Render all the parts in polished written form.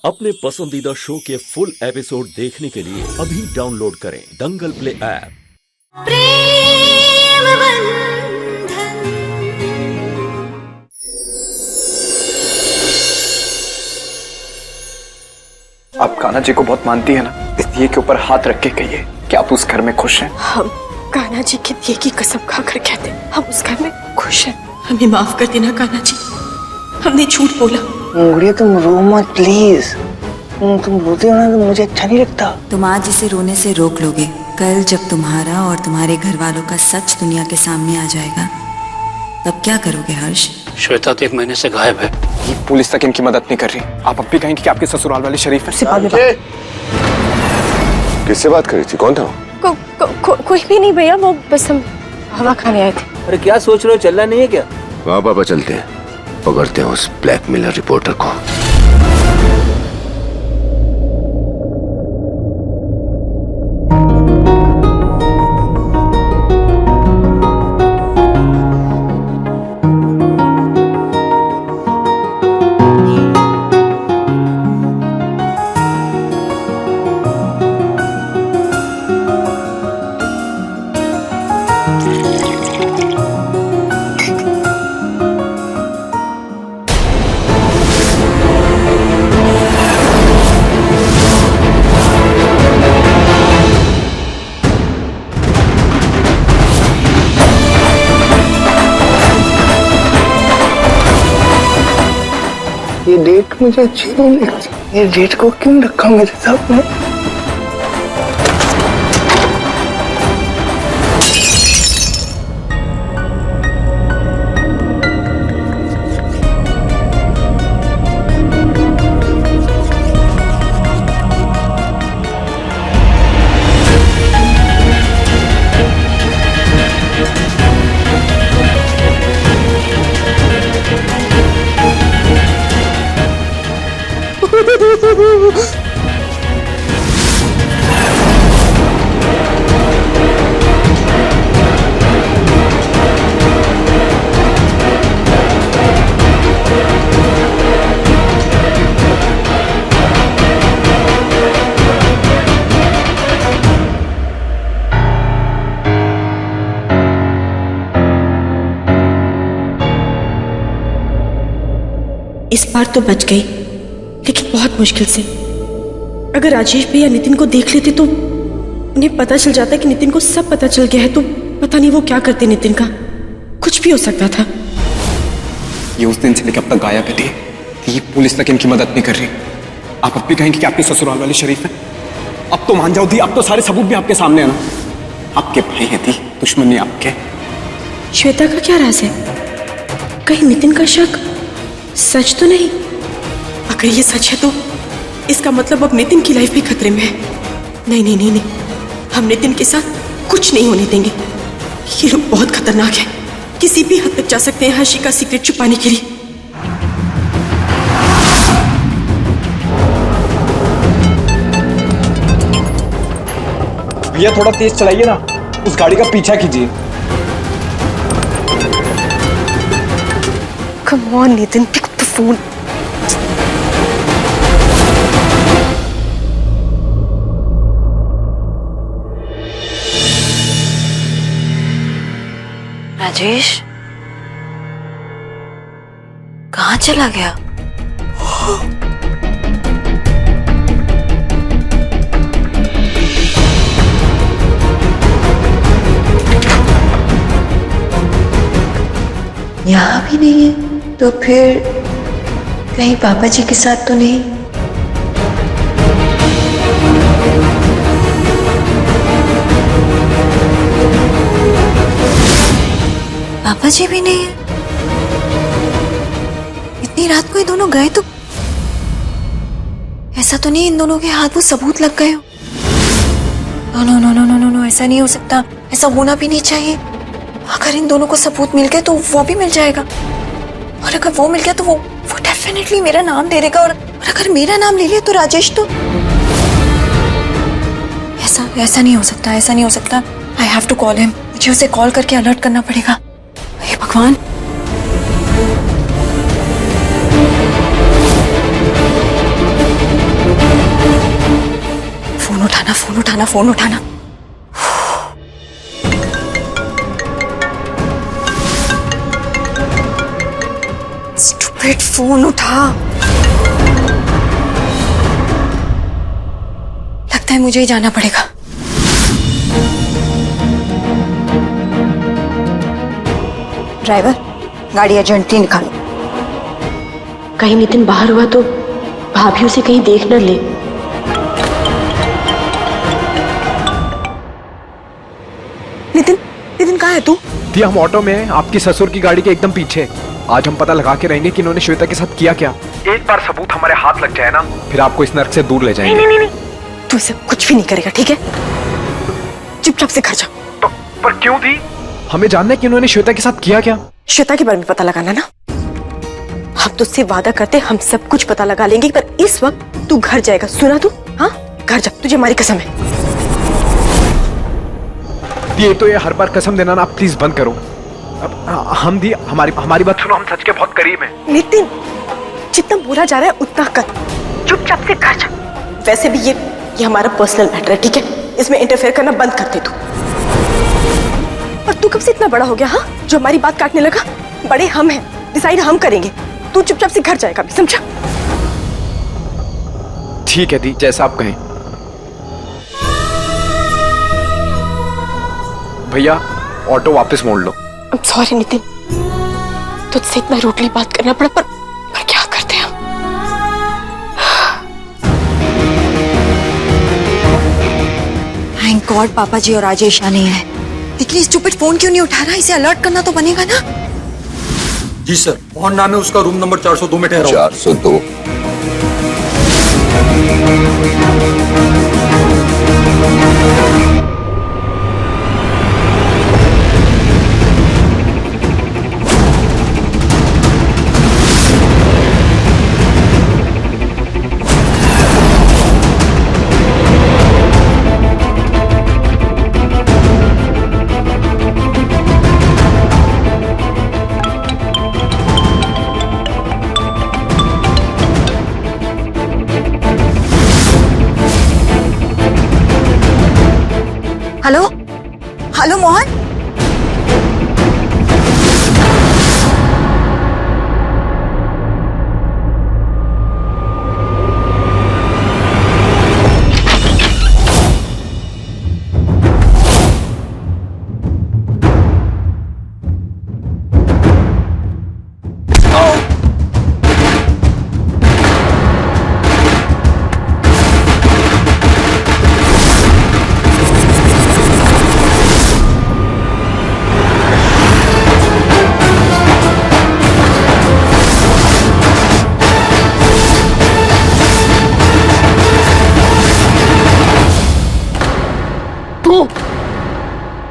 अपने पसंदीदा शो के फुल एपिसोड देखने के लिए अभी डाउनलोड करें दंगल प्ले ऐप। प्रेम बंधन। आप कान्हा जी को बहुत मानती है ना, इस दिए के ऊपर हाथ रख के कहिए कि आप उस घर में खुश हैं। हम कान्हा जी के दिए की कसम खाकर कहते हैं, हम उस घर में खुश हैं। हमें माफ कर देना कान्हा जी, हमने झूठ बोला। मुंगड़िया तुम रो मत प्लीज, तुम रोते हो ना तो मुझे अच्छा नहीं लगता। तुम आज इसे रोने से रोक लोगे, कल जब तुम्हारा और तुम्हारे घर वालों का सच दुनिया के सामने आ जाएगा तब क्या करोगे हर्ष? श्वेता तो 1 महीने से गायब है। ये पुलिस तक इनकी मदद नहीं कर रही। आप अब भी कहेंगे कि आपके ससुराल वाले शरीफ है। किससे बात करी थी? कौन था? कोई भी नहीं भैया, वो बस हम हवा खाने आए थे। अरे क्या सोच रहे हो, चलना नहीं है क्या? वहाँ पापा चलते हैं, पकड़ते हैं उस ब्लैकमेलर रिपोर्टर को। ये डेट मुझे अच्छी नहीं लगती। ये डेट को क्यों रखा मेरे साथ में? इस बार तो बच गई, लेकिन बहुत मुश्किल से। अगर राजेश भैया नितिन को देख लेते तो उन्हें पता चल जाता कि नितिन को सब पता चल गया है, तो पता नहीं वो क्या करते। नितिन का कुछ भी हो सकता था। ये उस दिन से लेकर अब तक गायब है दी। ये पुलिस तक इनकी मदद नहीं कर रही। आप अब भी कहेंगे कि आपके ससुराल वाले शरीफ हैं। अब तो मान जाओ दी, अब तो सारे सबूत भी आपके सामने है ना। आपके भाई है दी, दुश्मन नहीं आपके। श्वेता का क्या राज है? कहीं नितिन का शक सच तो नहीं? अगर ये सच है तो इसका मतलब अब नितिन की लाइफ भी खतरे में है। नहीं नहीं नहीं नहीं, हम नितिन के साथ कुछ नहीं होने देंगे। ये लोग बहुत खतरनाक हैं, किसी भी हद तक जा सकते हैं हर्षी का सीक्रेट छुपाने के लिए। भैया थोड़ा तेज चलाइए ना, उस गाड़ी का पीछा कीजिए। Come on, Nathan, pick up the phone. Rajesh कहाँ चला गया? यहाँ भी नहीं है, तो फिर कहीं पापा जी के साथ तो नहीं? पापा जी भी नहीं है। इतनी रात को ये दोनों गए तो ऐसा तो नहीं इन दोनों के हाथ वो सबूत लग गए हो? No no no no no no no, ऐसा नहीं हो सकता, ऐसा होना भी नहीं चाहिए। अगर इन दोनों को सबूत मिल गए तो वो भी मिल जाएगा, और अगर वो मिल गया तो वो डेफिनेटली मेरा नाम ले लेगा, और अगर मेरा नाम ले लिया तो राजेश तो ऐसा नहीं हो सकता, ऐसा नहीं हो सकता। I have to call him, मुझे उसे कॉल करके अलर्ट करना पड़ेगा। हे भगवान। फोन उठाना, फोन उठाना। स्टूपिड, फोन उठा। लगता है मुझे ही जाना पड़ेगा। ड्राइवर, गाड़ी अर्जेंटली निकालो। कहीं नितिन बाहर हुआ तो भाभी उसे कहीं देख न ले। नितिन, नितिन कहाँ है तू? दी, हम ऑटो में हैं, आपकी ससुर की गाड़ी के एकदम पीछे। आज हम पता लगा के रहेंगे कि इन्होंने श्वेता के साथ किया क्या। एक बार सबूत हमारे हाथ लग जाए ना, फिर आपको इस नर्क से दूर ले जाएंगे। नहीं, तू इसे कुछ भी नहीं करेगा, ठीक है? चुपचाप से घर जा। पर क्यों दी? हमें जानना है कि इन्होंने श्वेता के साथ किया क्या। श्वेता के बारे में पता लगाना ना। हम तुझसे वादा करते हम सब कुछ पता लगा लेंगे, पर इस वक्त तू घर जाएगा, सुना तू? हाँ, घर जा, तुझे हमारी कसम है। ये तो ये हर बार कसम देना ना, आप प्लीज बंद करो। अब हम दी, हमारी बात सुनो, हम सच के बहुत करीब हैं। नितिन, जितना बोला जा रहा है उतना कर, चुपचाप से घर जा। वैसे भी ये हमारा पर्सनल मैटर है, ठीक है? इसमें इंटरफेयर करना बंद कर दे तू। और तू कब से इतना बड़ा हो गया, हाँ, जो हमारी बात काटने लगा? बड़े हम हैं, डिसाइड हम करेंगे। तू चुपचाप से घर जाएगा, समझा? ठीक है दी, जैसा आप कहें। भैया, ऑटो वापस मोड़ लो। सॉरी नितिन, तुझसे इतना रूडली बात करना पड़ा, पर क्या करते हैं हम? थैंक गॉड पापा जी और राजेश नहीं है। लेकिन स्टूपिड फोन क्यों नहीं उठा रहा? इसे अलर्ट करना तो बनेगा ना। जी सर, मोहन नाम है उसका, रूम नंबर 402 में ठहरा। 402। Hello, hello Mohan.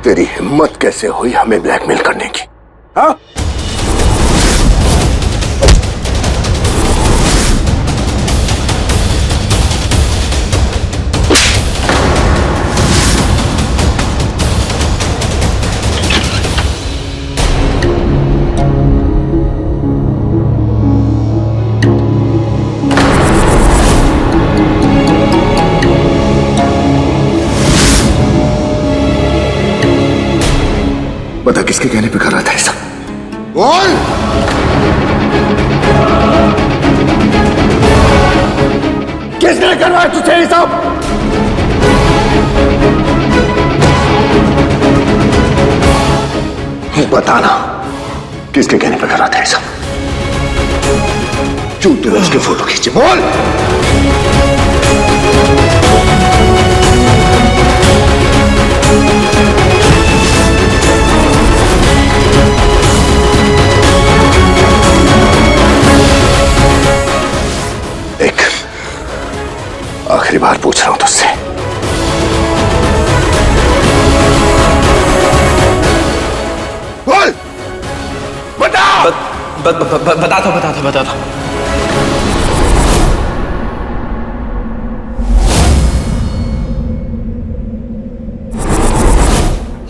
तेरी हिम्मत कैसे हुई हमें ब्लैकमेल करने की? हाँ? बता, किसके कहने पे कर रहा था ऐसा? बोल! किसने करवाया तुझे ये सब? बताना, किसके कहने पे कर रहा था ऐसा? झूठ तूने उसके फोटो खींचे, बोल! आखिरी बार पूछ रहा हूं तुझसे, बोल! बता! बता दो।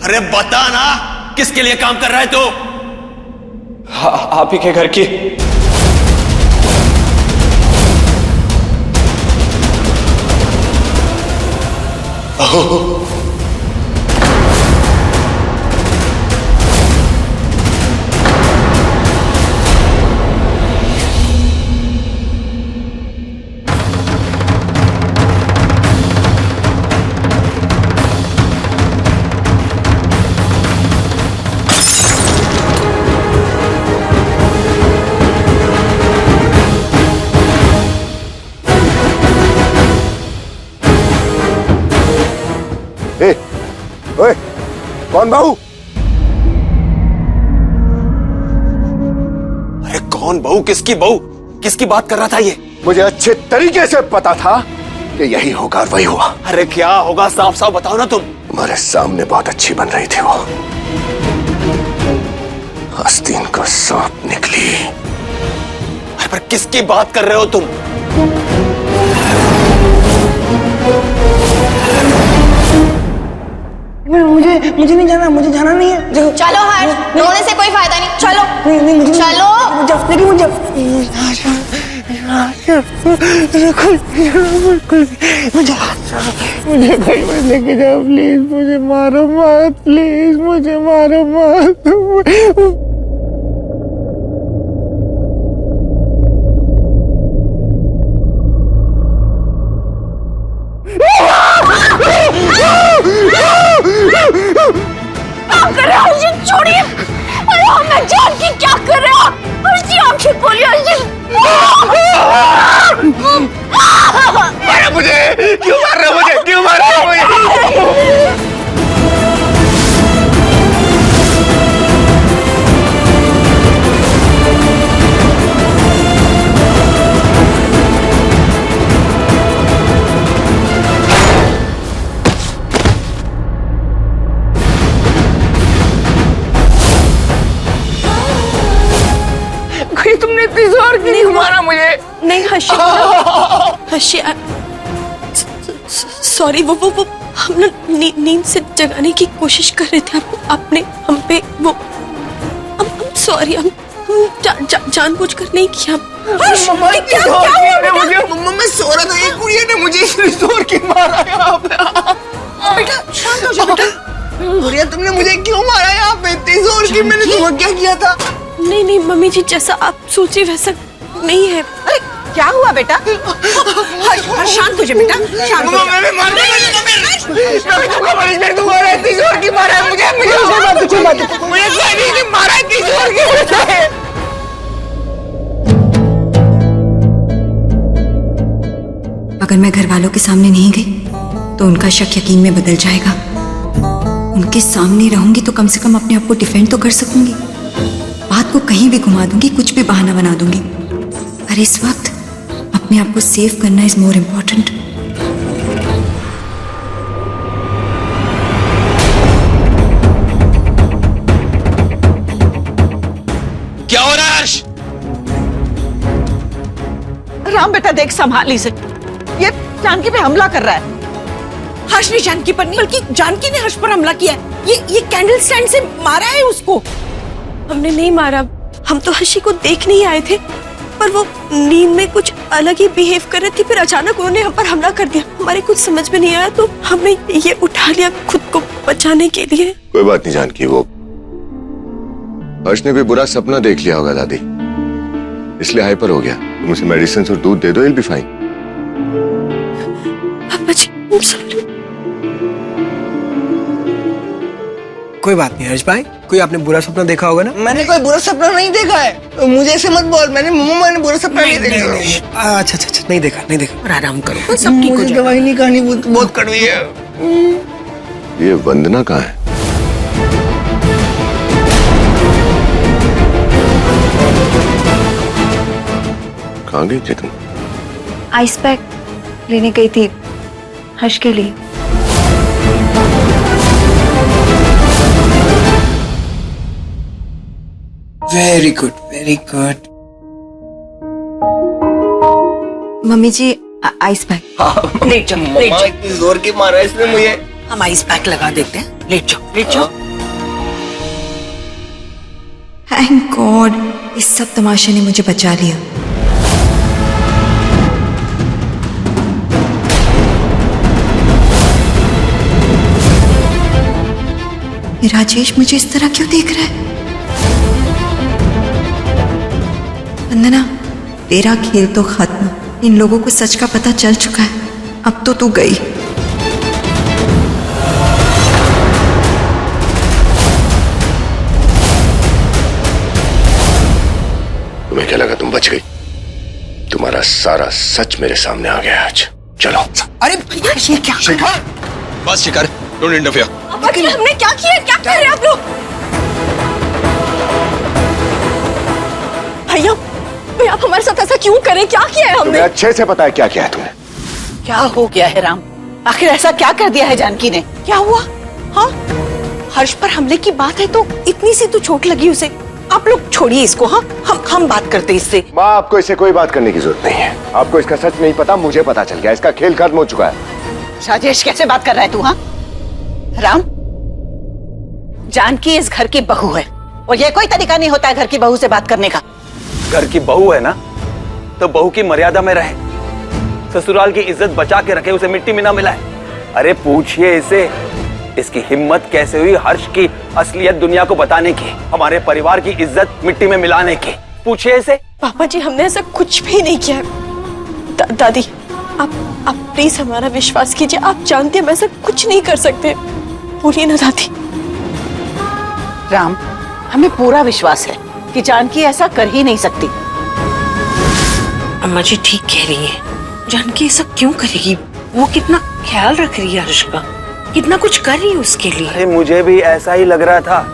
अरे बता ना, किसके लिए काम कर रहा है तू? आप ही के घर की। ओए, कौन बहू? अरे कौन बहू? किसकी बहू? किसकी बात कर रहा था ये? मुझे अच्छे तरीके से पता था कि यही होगा और वही हुआ। अरे क्या होगा? साफ साफ बताओ ना तुम। तुम्हारे सामने बहुत अच्छी बन रही थी वो, आस्तीन को सांप निकली। अरे पर किसकी बात कर रहे हो तुम? मुझे नहीं जाना, मुझे जाना नहीं है। चलो हर्ष, रोने से कोई फायदा नहीं, चलो नहीं, चलो। मुझे कहीं मत लेके जाओ प्लीज, मुझे मारो मत प्लीज, मुझे मारो मत। छोड़िए, अरे हमें जान की क्या कर रहे हो? हर्षी आंखें खोलिए, मारा मुझे, क्यों मार रहे हो मुझे? क्यों मार रहे हो मुझे? तुमने इतनी जोर क्यों नहीं मारा मुझे? नहीं हर्षी, हर्षी सॉरी, वो हम ना नींद से जगाने की कोशिश कर रहे थे आपने हम पे वो हम सॉरी, हम जानबूझकर नहीं किया। क्या हुआ? मैं सो रहा था, एक गुड़िया ने मुझे इतनी जोर क्यों मारा यहाँ पे? बेटा शांत हो जाओ बेटा। गुड़िया तुमने मुझे क्यों मारा यहाँ पे इतनी जोर की? मैंने तुम्हें क्या किया था? नहीं मम्मी जी, जैसा आप सोच रही वैसा नहीं है। अरे क्या हुआ बेटा? शांत हो जा बेटा, शांत हो जा। इतनी जोर की मारा है मुझे मारा इतनी जोर की। अगर मैं घर वालों के सामने नहीं गई तो उनका शक यकीन में बदल जाएगा। उनके सामने रहूंगी तो कम से कम अपने आप को डिफेंड तो कर सकूंगी। बात को कहीं भी घुमा दूंगी, कुछ भी बहाना बना दूंगी। पर इस वक्त अपने आप को सेव करना इज मोर इम्पोर्टेंट। क्या हो रहा है हर्ष? राम बेटा देख, संभाली से ये जानकी पे हमला कर रहा है। हर्ष ने जानकी पर नहीं बल्कि जानकी ने हर्ष पर हमला किया है। ये कैंडल स्टैंड से मारा है उसको। हमने नहीं मारा, हम तो हर्षी को देखने ही आए थे, पर वो नींद में कुछ अलग ही बिहेव कर रही थी। फिर अचानक उन्होंने हम पर हमला कर दिया। हमारे कुछ समझ में नहीं आया तो हमने ये उठा लिया खुद को बचाने के लिए। कोई बात नहीं जानकी, वो हर्ष ने कोई बुरा सपना देख लिया होगा दादी, इसलिए हाइपर हो गया। तुम उसे मेडिसिन और दूध दे दो, he'll be fine। पापा जी, I'm sorry। कोई बात नहीं हर्ष भाई, कोई आपने बुरा सपना देखा होगा ना? मैंने कोई बुरा सपना नहीं देखा है, मुझे ऐसे मत बोल। मैंने बुरा सपना नहीं देखा। अच्छा नहीं देखा। और आराम करो, सब ठीक हो जाएगा। दवाई नहीं खानी, बहुत कड़वी है। ये वंदना कहाँ है? कहाँ गई थी तुम? आइस पैक लेने गई थी हर्ष के लिए। Very good. मम्मी जी आइस पैक। लेट जाओ, लेट जाओ। इतनी जोर की मारा है इसने मुझे। हम आइस पैक लगा देते हैं। लेट जाओ। थैंक गॉड, इस सब तमाशे ने मुझे बचा लिया। ये राजेश मुझे इस तरह क्यों देख रहा है? वंदना, तेरा खेल तो खत्म। इन लोगों को सच का पता चल चुका है। अब तो तू गई। तुम्हें क्या लगा तुम बच गई? तुम्हारा सारा सच मेरे सामने आ गया आज। चलो। अरे भैया ये क्या? शिखर, बस शिखर, डोंट इंटरफियर। लेकिन हमने क्या किया? क्या कर रहे हैं आप लोग? भैया भैया, आप हमारे साथ ऐसा क्यों करें? क्या किया है हमने? तुम्हें अच्छे से पता है क्या किया है तुमने। क्या हो गया है राम? आखिर ऐसा क्या कर दिया है जानकी ने? क्या हुआ? हाँ, हर्ष पर हमले की बात है तो इतनी सी तो चोट लगी उसे। आप लोग छोड़िए इसको। हाँ, हम बात करते इससे। माँ, आपको इससे कोई बात करने की जरूरत नहीं है। आपको इसका सच नहीं पता, मुझे पता चल गया। इसका खेल खत्म हो चुका है। राजेश, कैसे बात कर रहा है तू? हाँ राम, जानकी इस घर की बहू है और ये कोई तरीका नहीं होता है घर की बहू से बात करने का। घर की बहू है ना, तो बहू की मर्यादा में रहे, ससुराल की इज्जत बचा के रखे, उसे मिट्टी में ना मिलाए। अरे पूछिए इसे, इसकी हिम्मत कैसे हुई हर्ष की असलियत दुनिया को बताने की, हमारे परिवार की इज्जत मिट्टी में मिलाने की। पूछिए इसे। पापा जी, हमने ऐसा कुछ भी नहीं किया है। दादी, आप प्लीज हमारा विश्वास कीजिए। आप जानते हैं हम ऐसा कुछ नहीं कर सकते। बोलिए ना दादी। राम, हमें पूरा विश्वास है कि जानकी ऐसा कर ही नहीं सकती। अम्मा जी ठीक कह रही है। जानकी ऐसा क्यों करेगी? वो कितना ख्याल रख रही है हर्ष का, कितना कुछ कर रही है उसके लिए। अरे मुझे भी ऐसा ही लग रहा था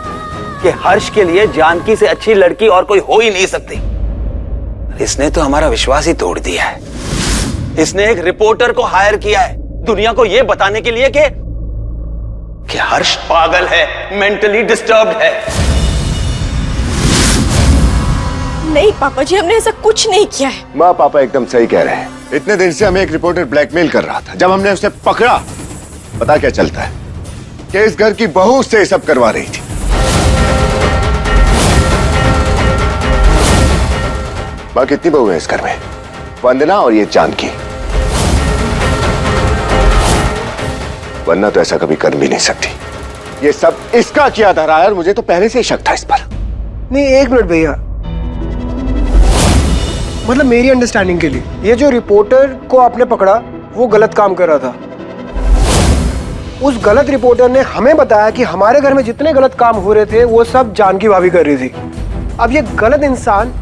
कि हर्ष के लिए जानकी से अच्छी लड़की और कोई हो ही नहीं सकती। इसने तो हमारा विश्वास ही तोड़ दिया है। इसने एक रिपोर्टर को हायर किया है दुनिया को ये बताने के लिए कि हर्ष पागल है, मेंटली डिस्टर्ब्ड है। नहीं पापा जी, हमने ऐसा कुछ नहीं किया है। माँ, पापा एकदम सही कह रहे हैं। इतने दिन से हमें एक रिपोर्टर ब्लैकमेल कर रहा था। जब हमने उसे पकड़ा, पता क्या चलता है कि इस घर की बहू से सब करवा रही थी। माँ, कितनी बहू है इस घर में? वंदना और ये जानकी। वरना तो ऐसा कभी कर भी नहीं सकती। ये सब इसका किया धरा है और मुझे तो पहले से ही शक था इस पर। नहीं, एक मिनट भैया, मतलब मेरी अंडरस्टैंडिंग के लिए ये जो रिपोर्टर को आपने पकड़ा वो गलत काम कर रहा था। उस गलत रिपोर्टर ने हमें बताया कि हमारे घर में जितने गलत काम हो रहे थे वो सब जानकी भाभी कर रही थी। अब ये गलत इंसान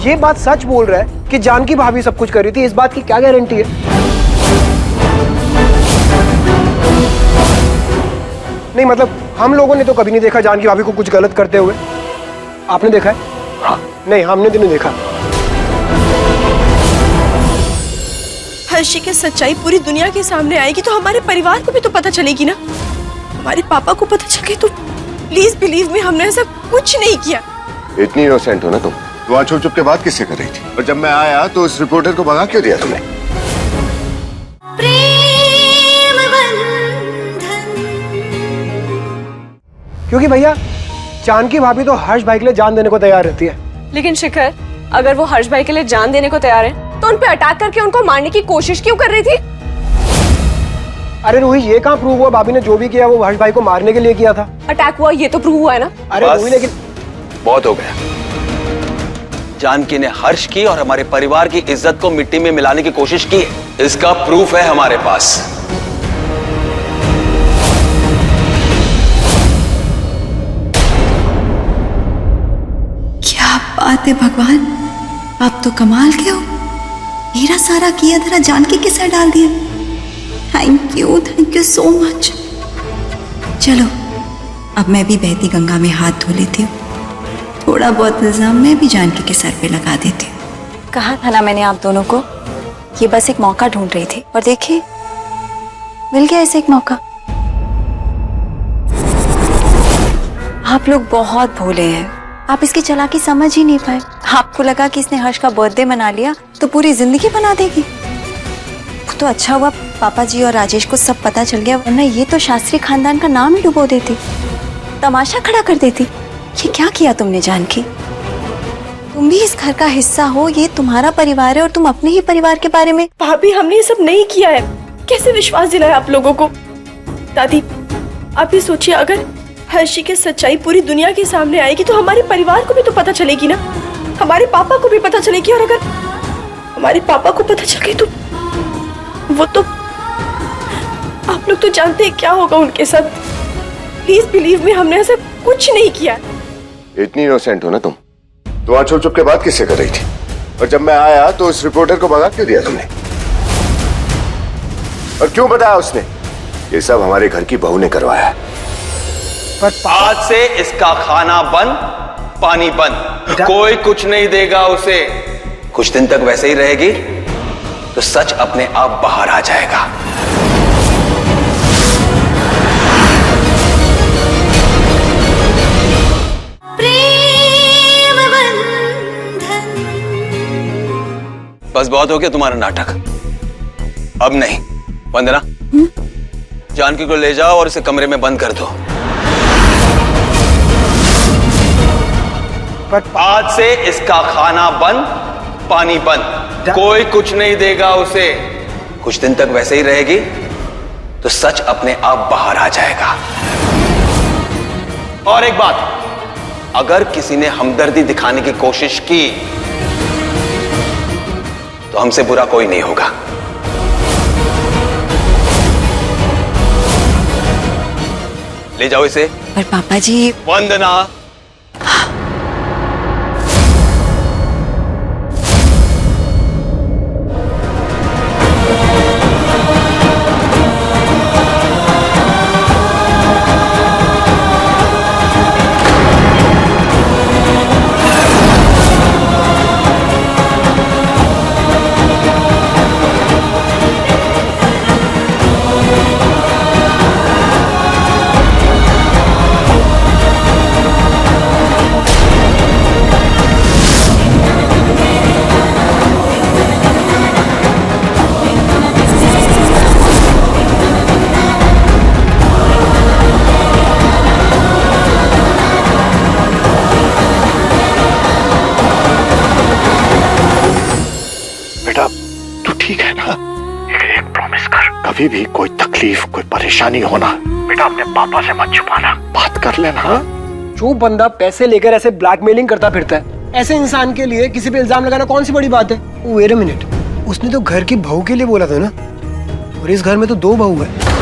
ये बात सच बोल रहा है कि जानकी भाभी सब कुछ कर रही थी। इस बात की क्या गारंटी है? नहीं मतलब हम लोगों ने तो कभी नहीं देखा जानकी भाभी को कुछ गलत करते हुए। आपने देखा है? हाँ। नहीं, हमने तो नहीं देखा। हर्षी की सच्चाई पूरी दुनिया के सामने आएगी तो हमारे परिवार को भी तो पता चलेगी ना। हमारे पापा को पता चले तो प्लीज बिलीव मी, हमने ऐसा कुछ नहीं किया। इतनी इनोसेंट हो ना तुम? वहां छुप छुप के बात किससे कर रही थी? और जब मैं आया तो उस रिपोर्टर को भगा क्यों दिया तुमने? क्योंकि भैया जानकी भाभी तो हर्ष भाई के लिए जान देने को तैयार रहती है। लेकिन शिखर, अगर वो हर्ष भाई के लिए जान देने को तैयार है तो उन पे अटैक करके उनको मारने की कोशिश क्यों कर रही थी? अरे रूही, ये कहाँ प्रूव हुआ भाभी ने जो भी किया वो हर्ष भाई को मारने के लिए किया था? अटैक हुआ ये तो प्रूव हुआ है ना। अरे रूही, लेकिन बहुत हो गया। जानकी ने हर्ष की और हमारे परिवार की इज्जत को मिट्टी में मिलाने की कोशिश की है। इसका प्रूफ है हमारे पास। क्या बात है भगवान, आप तो कमाल के हो। मेरा सारा किया धरा जानकी के सर डाल दिया। Thank you so much. चलो अब मैं भी बहती गंगा में हाथ धो लेती हूँ। थोड़ा बहुत इल्जाम मैं भी जानकी के सर पे लगा देती हूँ। कहा था ना मैंने आप दोनों को, ये बस एक मौका ढूंढ रही थी और देखिए मिल गया ऐसे एक मौका। आप लोग बहुत भोले हैं, आप इसकी चालाकी समझ ही नहीं पाए। आपको लगा कि इसने हर्ष का बर्थडे मना लिया तो पूरी जिंदगी बना देगी। तो अच्छा हुआ पापा जी और राजेश को सब पता चल गया, वरना ये तो शास्त्री खानदान का नाम ही डुबो देती, तमाशा खड़ा कर देती। ये क्या किया तुमने जानकी? तुम भी इस घर का हिस्सा हो, ये तुम्हारा परिवार है और तुम अपने ही परिवार के बारे में। भाभी, हमने ये सब नहीं किया है। कैसे विश्वास दिलाया आप लोगों को? दादी, आप ये सोचिए, अगर हर्षी की सच्चाई पूरी दुनिया के सामने आएगी तो हमारे परिवार को भी तो पता चलेगी ना, हमारे पापा को भी पता चलेगी। और अगर हमारे पापा को पता चल गई तो वो तो आप लोग तो जानते हैं क्या होगा उनके साथ। प्लीज बिलीव मी, हमने ऐसा कुछ नहीं किया। इतनी इनोसेंट हो ना तुम? तो वहां छुप छुप के बात किससे कर रही थी? और जब मैं आया तो उस रिपोर्टर को भगा क्यों दिया तुमने? और क्यों बताया उसने? ये सब हमारे घर की बहू ने करवाया है। आज से इसका खाना बंद, पानी बंद, कोई कुछ नहीं देगा उसे। कुछ दिन तक वैसे ही रहेगी तो सच अपने आप बाहर आ जाएगा। बस बहुत हो गया तुम्हारा नाटक, अब नहीं। वंदना, जानकी को ले जाओ और इसे कमरे में बंद कर दो। आज से इसका खाना बंद, पानी बंद, कोई कुछ नहीं देगा उसे। कुछ दिन तक वैसे ही रहेगी तो सच अपने आप बाहर आ जाएगा। और एक बात, अगर किसी ने हमदर्दी दिखाने की कोशिश की तो हमसे बुरा कोई नहीं होगा। ले जाओ इसे। पर पापा जी। वंदना, कभी भी कोई तकलीफ, कोई परेशानी होना, बेटा अपने पापा से मत छुपाना, बात कर लेना। हाँ? जो बंदा पैसे लेकर ऐसे ब्लैकमेलिंग करता फिरता है, ऐसे इंसान के लिए किसी पे इल्जाम लगाना कौन सी बड़ी बात है? वेट अ मिनट, उसने तो घर की बहू के लिए बोला था ना, और इस घर में तो 2 बहू है।